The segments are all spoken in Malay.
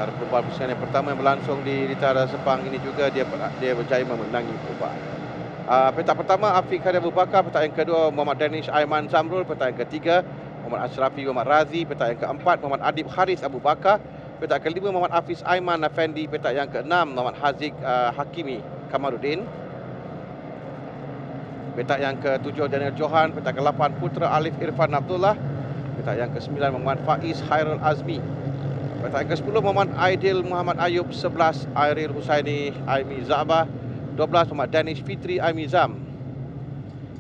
Antara perlumbaan pusingan yang pertama yang berlangsung di Litar Sepang ini juga dia berjaya memenangi perlumbaan. Petak pertama Afiq Khairi Abu Bakar, petak yang kedua Muhammad Danish Aiman Zamrul, petak yang ketiga Muhammad Ashrafi Muhammad Razi, petak yang keempat Muhammad Adib Haris Abu Bakar, petak kelima Muhammad Hafiz Aiman Effendi, petak yang keenam Muhammad Haziq Hakimi Kamaruddin, petak yang ketujuh Daniel Johan, petak ke-8 Putra Alif Irfan Abdullah, petak yang ke-9 Muhammad Faiz Hairul Azmi, petak yang ke-10 Muhammad Aidil Muhammad Ayub, 11 Airil Husaini Aimi Zabah, 12 Muhammad Danish Fitri Aimi Zam,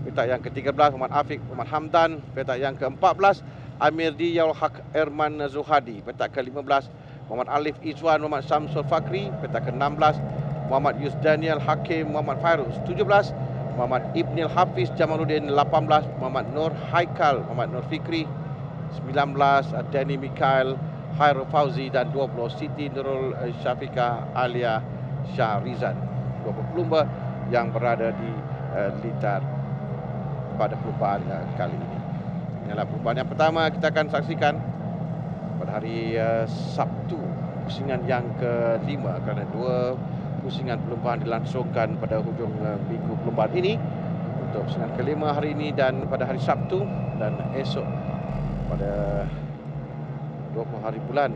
petak yang ke-13 Muhammad Afiq Muhammad Hamdan, petak yang ke-14 Amir Diyaul Haq Erman Zuhadi, petak ke-15 Muhammad Alif Izwan Muhammad Samsul Fakri, petak ke-16 Muhammad Yus Daniel Hakim Muhammad Fairuz, 17 Muhammad Ibnil Hafiz Jamaluddin, 18 Muhammad Nur Haikal Muhammad Nur Fikri, 19 Danny Mikael Hairul Fauzi, dan 20 Siti Nurul Syafiqah Alia Syahrizan. 20 pelumba yang berada di Litar pada perlumbaan kali ini. Inilah perlumbaan yang pertama kita akan saksikan pada hari Sabtu, pusingan yang kelima, kerana dua pusingan perlumbaan dilangsungkan pada hujung minggu perlumbaan ini. Untuk pusingan kelima hari ini dan pada hari Sabtu, dan esok pada 20 hari bulan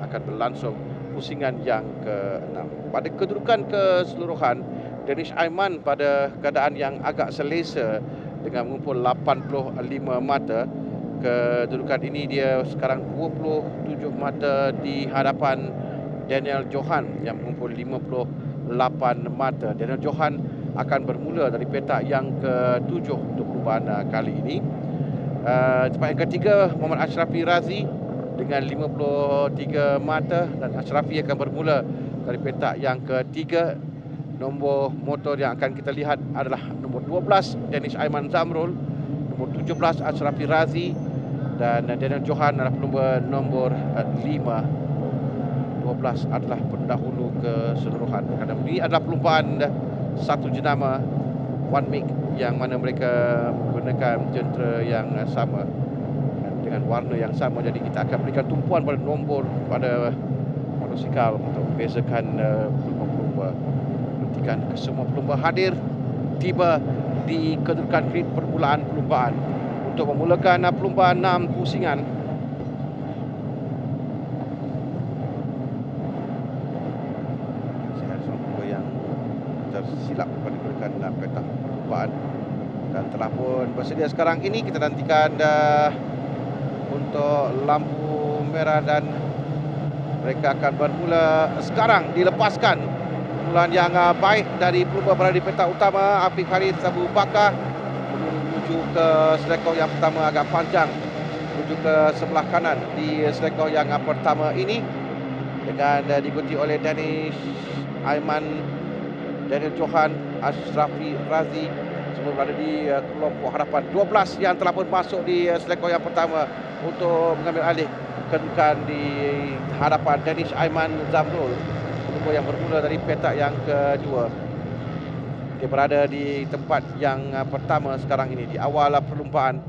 akan berlangsung pusingan yang ke-6. Pada kedudukan keseluruhan, Danish Aiman pada keadaan yang agak selesa dengan mengumpul 85 mata. Kedudukan ini dia sekarang 27 mata di hadapan Daniel Johan yang mengumpul 58 mata. Daniel Johan akan bermula dari petak yang ke-7 untuk perlumbaan kali ini. Tempat yang ketiga Muhammad Ashrafi Razi dengan 53 mata, dan Ashrafi akan bermula dari petak yang ketiga. Nombor motor yang akan kita lihat adalah nombor 12 Danish Aiman Zamrul, nombor 17 Ashrafi Razi, dan Daniel Johan adalah pelumba nombor 5. 12 adalah pendahulu keseluruhan. Kerana ini adalah perlumbaan satu jenama, one make, yang mana mereka menggunakan jentera yang sama dengan warna yang sama. Jadi kita akan berikan tumpuan pada nombor pada motosikal untuk membezakan pelumba-pelumba. Nantikan kesemua pelumba hadir tiba di kedudukan grid permulaan perlumbaan. Untuk memulakan perlumbaan 6 pusingan, saya ada pelumba yang tersilap pada petak perlumbaan dan telah pun bersedia sekarang ini. Kita nantikan untuk lampu merah dan mereka akan bermula sekarang. Dilepaskan permulaan yang baik dari pelumba berada di petak utama Afiq Khairi Abu Bakar, menuju ke selekor yang pertama agak panjang, menuju ke sebelah kanan di selekor yang pertama ini, dengan diikuti oleh Danish Aiman, Daniel Johan, Ashrafi Razi, semua berada di kelompok hadapan. 12 yang telah pun masuk di selekor yang pertama untuk mengambil alih kedudukan di hadapan Danish Aiman Zamrul, yang bermula dari petak yang kedua. Dia berada di tempat yang pertama sekarang ini. Di awal perlumbaan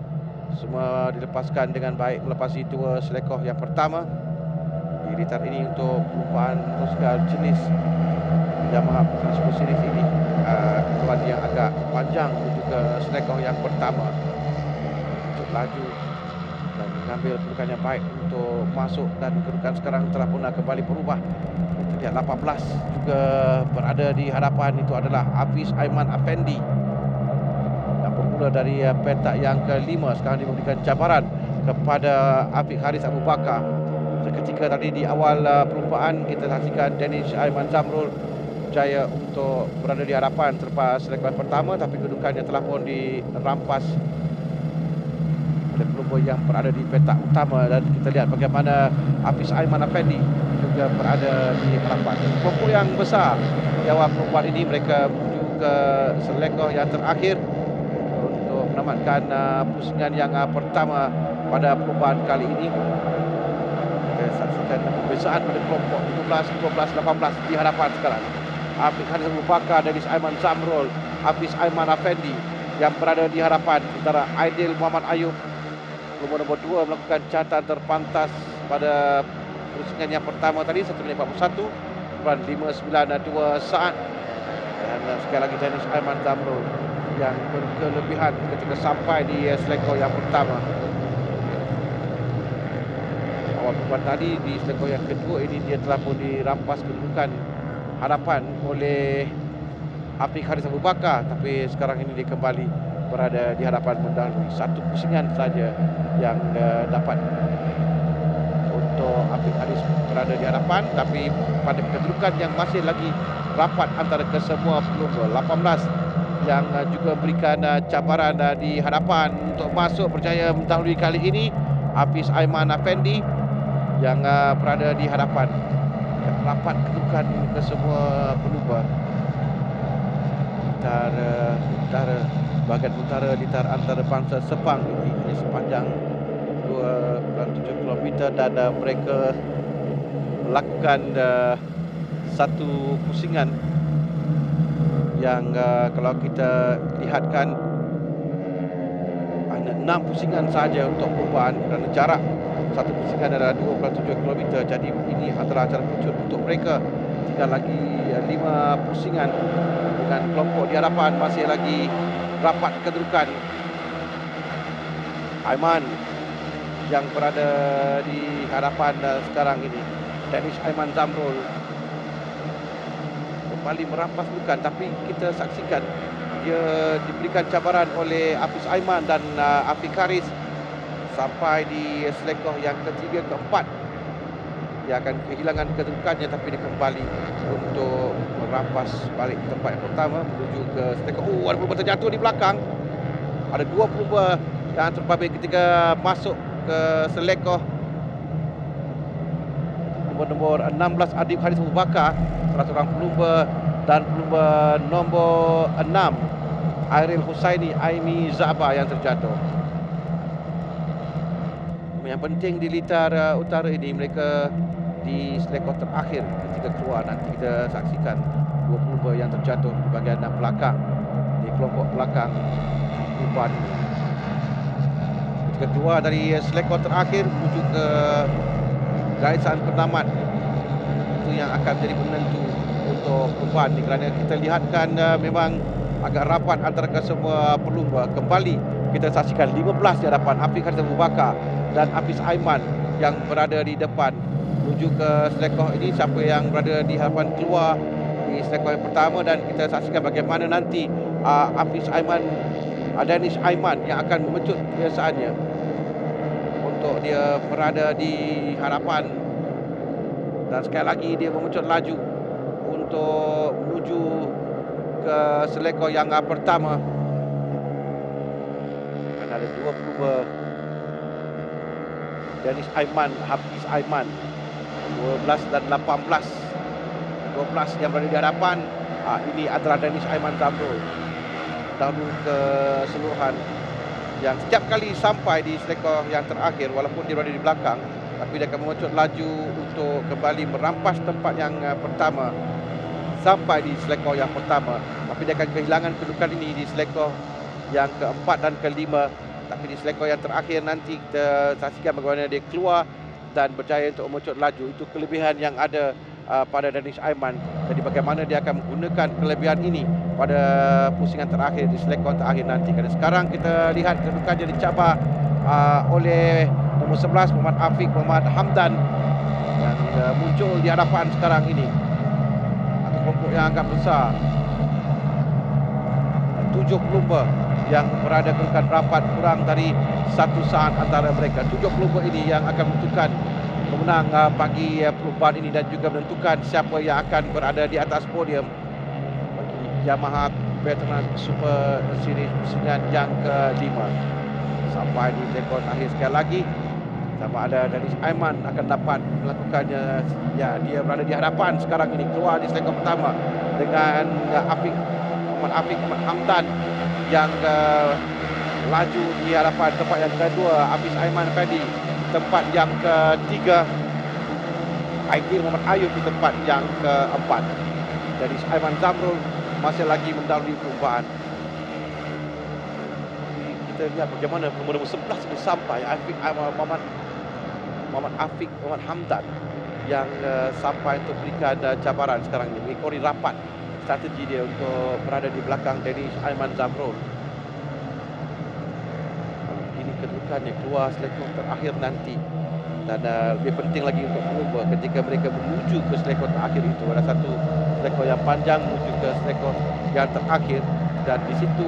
semua dilepaskan dengan baik, melepasi dua selekor yang pertama di Litar ini untuk perlumbaan motosikal jenis Yamaha Super Series ini. Keluar yang agak panjang menuju ke selekor yang pertama untuk laju dan mengambil kedudukan yang baik untuk masuk, dan kedudukan sekarang telah pun kembali berubah. Kita lihat 18 juga berada di hadapan. Itu adalah Hafiz Aiman Effendi yang bermula dari petak yang kelima. Sekarang dia memberikan cabaran kepada Afiq Khairi Abu Bakar. Seketika tadi di awal perlumbaan kita saksikan Danish Aiman Zamrul jaya untuk berada di hadapan selepas selekor pertama, tapi kedudukannya telah pun dirampas oleh pelumba yang berada di petak utama. Dan kita lihat bagaimana Hafiz Aiman Effendi juga berada di hadapan. Kelompok yang besar di awal perlumbaan ini, mereka menuju ke selekor yang terakhir untuk menamatkan pusingan yang pertama pada perlumbaan kali ini. Kita saksikan perbezaan pada kelompok 17, 12, 18 di hadapan sekarang. Afiq Khairi Abu Bakar, Danish Aiman Zamrul, Hafiz Aiman Effendi yang berada di hadapan. Sementara Aidil Muhammad Ayub, nomor 2, melakukan catatan terpantas pada pusingan yang pertama tadi 1 minit 41 5.92 saat. Dan sekali lagi Danish Aiman Zamrul yang berkelebihan ketika sampai di selekor yang pertama. Awal perempuan tadi di selekor yang kedua ini dia telah pun dirampas kedudukan hadapan oleh Afiq Haris Abu Bakar, tapi sekarang ini dia kembali berada di hadapan mendahului. Satu pusingan saja yang dapat untuk Afiq Haris berada di hadapan, tapi pada kedudukan yang masih lagi rapat antara kesemua pelumba. 18 yang juga berikan cabaran di hadapan untuk masuk berjaya mendahului kali ini. Hafiz Aiman Afendi yang berada di hadapan. Rapat kedudukan kesemua pelumba. Utara bahagian utara litar antarabangsa Sepang ini sepanjang 2.7 km dan mereka melakukan satu pusingan yang kalau kita lihatkan hanya 6 pusingan saja untuk perubahan kerana jarak satu pusingan adalah 2.7 km. Jadi ini adalah acara pucut untuk mereka. Tinggal lagi 5 pusingan dengan kelompok di hadapan masih lagi rapat kedudukan. Aiman yang berada di hadapan sekarang ini, Danish Aiman Zamrul kembali merampas kedudukan, tapi kita saksikan dia diberikan cabaran oleh Hafiz Aiman dan Afiq Haris sampai di selekor yang ketiga keempat. Dia akan kehilangan kedudukannya, tapi dia kembali untuk merampas balik tempat yang pertama menuju ke selekor. Ada pelumba terjatuh di belakang. Ada 2 pelumba yang terbabit ketika masuk ke selekor. Nombor 16 Adib Haris Abu Bakar, salah seorang pelumba, dan pelumba nombor 6 Airil Husaini Aimi Zaba yang terjatuh. Yang penting di litar utara ini, mereka di selekor terakhir ketika keluar nanti kita saksikan 2 pelumba yang terjatuh di bahagian belakang, di kelompok belakang perubahan ini. Ketika keluar dari selekor terakhir menuju ke garisan penamat, itu yang akan menjadi penentu untuk perubahan ini, kerana kita lihatkan memang agak rapat antara kesemua pelumba. Kembali kita saksikan 15 di hadapan Afiq Haris Abu Bakar dan Hafiz Aiman yang berada di depan menuju ke selekor ini. Siapa yang berada di hadapan keluar di selekor yang pertama, dan kita saksikan bagaimana nanti Hafiz Aiman, Danish Aiman yang akan memecut kebiasaannya untuk dia berada di hadapan. Dan sekali lagi dia memecut laju untuk menuju ke selekor yang pertama. Dan ada 2 pelumba, Danish Aiman, Hafiz Aiman, 12 dan 18. 12 yang berada di hadapan. Ini adalah Danish Aiman Zamrul, dahulu keseluruhan, yang setiap kali sampai di selekor yang terakhir, walaupun dia berada di belakang, tapi dia akan memecut laju untuk kembali merampas tempat yang pertama sampai di selekor yang pertama. Tapi dia akan kehilangan kedudukan ini di selekor yang keempat dan kelima. Tapi di selekor yang terakhir nanti kita saksikan bagaimana dia keluar dan berjaya untuk memecut laju. Itu kelebihan yang ada pada Danish Aiman. Jadi bagaimana dia akan menggunakan kelebihan ini pada pusingan terakhir di selekor terakhir nanti. Kerana sekarang kita lihat kedudukannya dicabar oleh nombor 11 Muhammad Afiq Muhammad Hamdan yang muncul di hadapan sekarang ini. Atau kelompok yang agak besar, 7 pelumba yang berada kedudukan rapat, kurang dari 1 saat antara mereka. 7 pelumba ini yang akan menentukan pemenang bagi perlumbaan ini dan juga menentukan siapa yang akan berada di atas podium bagi Yamaha Veteran Super Series pusingan yang kelima. Sampai di selekor akhir sekali lagi, sama ada Danish Aiman akan dapat melakukannya. Ya, dia berada di hadapan sekarang ini, keluar di selekor pertama dengan Afiq Muhammad Hamdan yang laju di hadapan. Tempat yang kedua Hafiz Aiman Fadi, tempat yang ketiga Aidil Muhammad Ayub di tempat yang keempat. Jadi Aiman Zamrul masih lagi mendahului perlumbaan. Kita lihat bagaimana nombor 11 itu sampai Muhammad Afiq Muhammad Hamdan yang sampai untuk berikan cabaran sekarang ini. Mengikori rapat strategi dia untuk berada di belakang Danish Aiman Zamrul. Ini kedudukannya keluar selekor terakhir nanti. Dan lebih penting lagi untuk mengubah ketika mereka menuju ke selekor terakhir itu. Ada satu selekor yang panjang menuju ke selekor yang terakhir. Dan di situ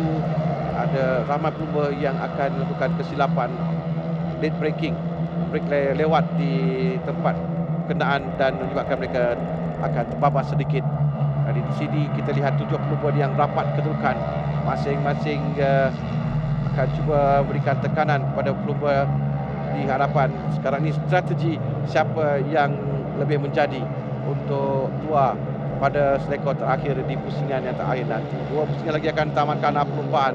ada ramai pelumba yang akan melakukan kesilapan late braking. Brake lewat di tempat kenaan dan menyebabkan mereka akan terbabas sedikit. Jadi di sini kita lihat 7 pelumba yang rapat kedudukan. Masing-masing akan cuba berikan tekanan kepada pelumba di hadapan. Sekarang ini strategi siapa yang lebih menjadi untuk keluar pada selekor terakhir di pusingan yang terakhir nanti. 2 pusingan lagi akan tamatkan perlumbaan.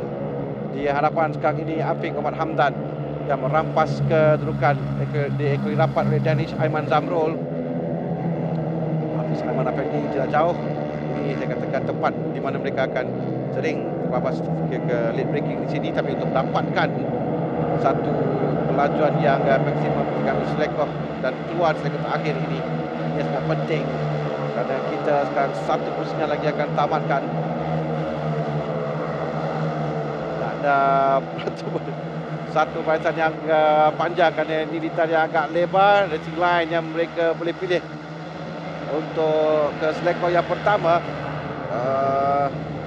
Di hadapan sekarang ini Afiq Muhammad Hamdan yang merampas kedudukan diekori rapat oleh Danish Aiman Zamrul. Hafiz Aiman Afendi tidak jauh. Ini saya katakan tempat di mana mereka akan sering terbabas ke late braking di sini, tapi untuk mendapatkan satu kelajuan yang maksimum ketika selekor dan keluar selekor terakhir ini sangat penting kerana kita sekarang satu pusingan lagi akan tamatkan. Ada satu barisan yang panjang kerana ini lintasan yang agak lebar, racing line yang mereka boleh pilih untuk ke selekor yang pertama.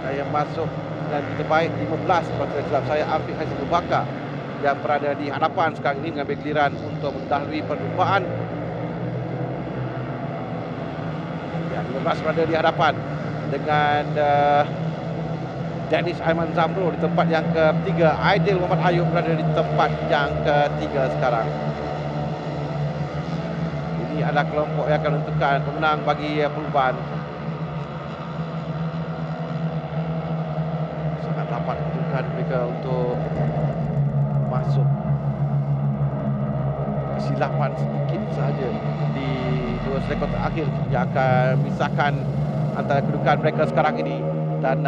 Saya masuk dan terbaik 15 kalau tidak silap saya, Afiq Haizam Abu Bakar yang berada di hadapan sekarang ini mengambil giliran untuk mendahului perlumbaan. Ya, 15 berada di hadapan dengan Danish Aiman Zamrul di tempat yang ketiga. Aidil Muhammad Ayub berada di tempat yang ketiga sekarang. Ini adalah kelompok yang akan menentukan pemenang bagi perlumbaan. Sangat rapat kedudukan mereka untuk masuk. Kesilapan sedikit sahaja di 2 selekor terakhir yang akan memisahkan antara kedudukan mereka sekarang ini. Dan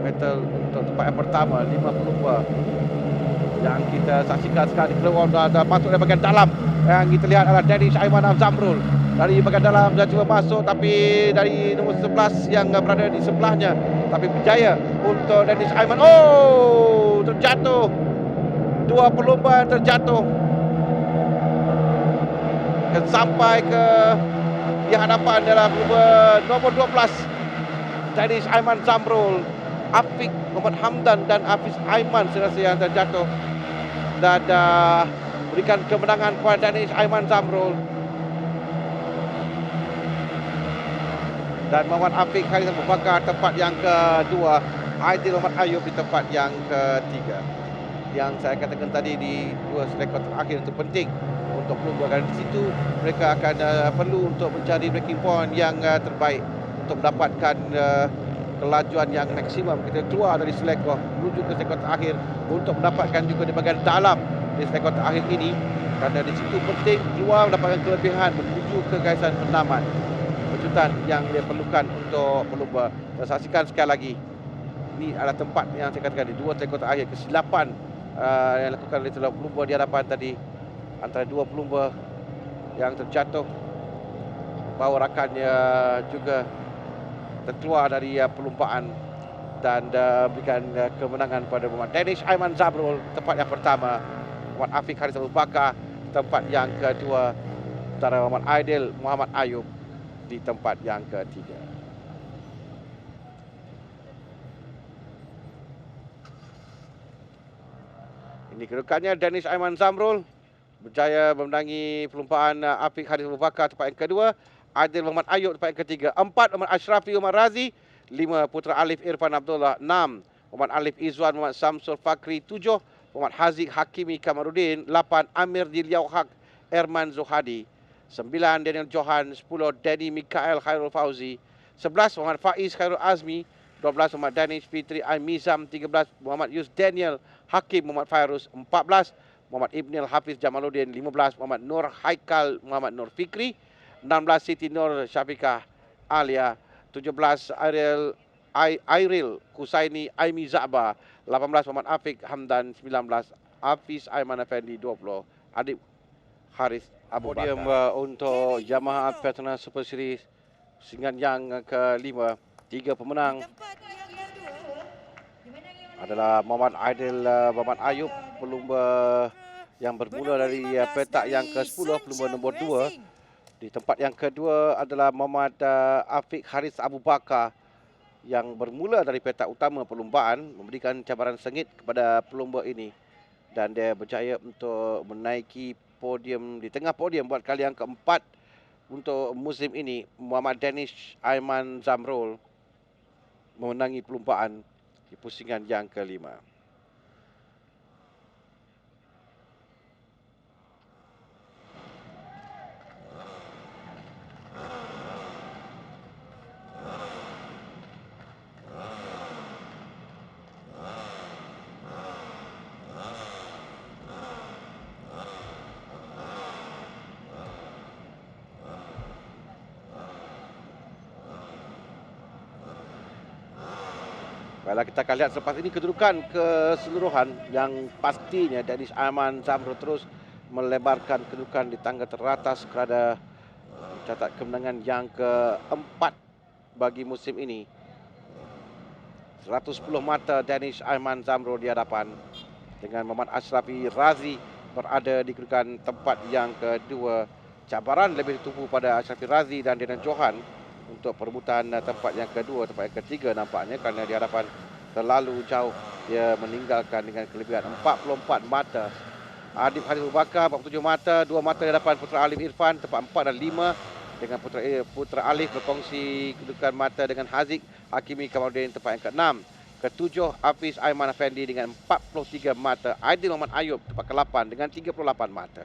battle untuk tempat yang pertama, 5 pelumba yang kita saksikan sekarang keluar dan masuk dari bahagian dalam. Yang kita lihat adalah Danish Aiman Zamrul dari bahagian dalam dan cuba masuk, tapi dari nombor 11 yang berada di sebelahnya, tapi berjaya untuk Danish Aiman. Oh, terjatuh. 2 pelumba terjatuh dan sampai ke di hadapan adalah pelumba nombor 12 Danish Aiman Zamrul. Afiq Muhammad Hamdan dan Hafiz Aiman serasa yang terjatuh dan berikan kemenangan kepada Danish Aiman Zamrul. Dan Muhammad Afiq Haizam Abu Bakar tempat yang kedua. Aidil Muhammad Ayub di tempat yang ketiga. Yang saya katakan tadi di 2 selekor terakhir itu penting untuk pelumba, dan di situ mereka akan perlu untuk mencari breaking point yang terbaik untuk mendapatkan kelajuan yang maksimum. Kita keluar dari selekor menuju ke selekor terakhir untuk mendapatkan juga di bahagian dalam di selekor terakhir ini, kerana di situ penting keluar mendapatkan kelebihan menuju ke garisan penamat. Kejutan yang dia perlukan untuk pelumba. Dan saksikan sekali lagi, ini adalah tempat yang saya katakan di 2 selekor terakhir. Kesilapan yang dilakukan oleh pelumba di hadapan tadi antara 2 pelumba yang terjatuh, bahawa rakannya juga terkeluar dari perlumbaan dan berikan kemenangan pada Muhammad Danish Aiman Zamrul tempat yang pertama, Muhammad Afiq Haizam Abu Bakar tempat yang kedua, sementara Muhammad Aidil Muhammad Ayub di tempat yang ketiga. Ini kedudukannya. Danish Aiman Zamrul berjaya memenangi perlumbaan Afiq Haizam Abu Bakar tempat yang kedua, Aidil Muhammad Ayub tempat yang ketiga. 4 Muhammad Ashrafi Umar Razi. 5 Putra Alif Irfan Abdullah. 6 Muhammad Alif Izwan Muhammad Samsul Fakri. 7 Muhammad Haziq Hakimi Kamarudin. 8 Amir Diliau Haq Erman Zuhadi. 9 Daniel Johan. 10 Denny Mikael Khairul Fauzi. 11 Muhammad Faiz Khairul Azmi. 12 Muhammad Danish Fitri Aimizam. 13 Muhammad Yus Daniel Hakim Muhammad Fairuz. 14 Muhammad Ibnil Hafiz Jamaluddin. 15 Muhammad Nur Haikal Muhammad Nur Fikri. 16 Siti Nur Syafiqah Alia. 17 Airil Husaini Aimi Za'ba. 18 Muhammad Afiq Hamdan. 19 Hafiz Aiman Effendi 20, Adib Haris Abu Bakar. Podium untuk Yamaha Petronas Super Series pusingan yang kelima. 3 pemenang adalah Muhammad Aidil Muhammad Ayub, pelumba yang bermula dari petak yang ke-10, pelumba nombor 2. Di tempat yang kedua adalah Muhammad Afiq Haris Abu Bakar yang bermula dari petak utama perlumbaan, memberikan cabaran sengit kepada pelumba ini dan dia berjaya untuk menaiki podium, di tengah podium buat kali yang keempat untuk musim ini. Muhammad Danish Aiman Zamrul memenangi perlumbaan di pusingan yang kelima. Baiklah, kita akan lihat selepas ini kedudukan keseluruhan yang pastinya Danish Aiman Zamrul terus melebarkan kedudukan di tangga teratas kerana mencatat kemenangan yang keempat bagi musim ini. 110 mata Danish Aiman Zamrul di hadapan, dengan Muhammad Ashrafi Razi berada di kedudukan tempat yang kedua. Cabaran lebih ditumpu pada Ashrafi Razi dan Denan Johan untuk perebutan tempat yang kedua, tempat yang ketiga nampaknya, kerana di hadapan terlalu jauh. Dia meninggalkan dengan kelebihan 44 mata. Adib Haris Abu Bakar 47 mata, 2 mata di hadapan Putra Alif Irfan tempat 4 dan 5, dengan Putra Alif berkongsi kedudukan mata dengan Haziq Hakimi Kamaluddin tempat yang ke-6. Ketujuh Hafiz Aiman Effendi dengan 43 mata. Aidil Muhammad Ayub tempat ke-8 dengan 38 mata.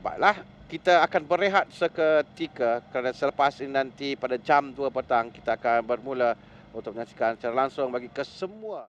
Baiklah, kita akan berehat seketika kerana selepas ini nanti pada jam 2 petang kita akan bermula untuk menyaksikan secara langsung bagi kesemua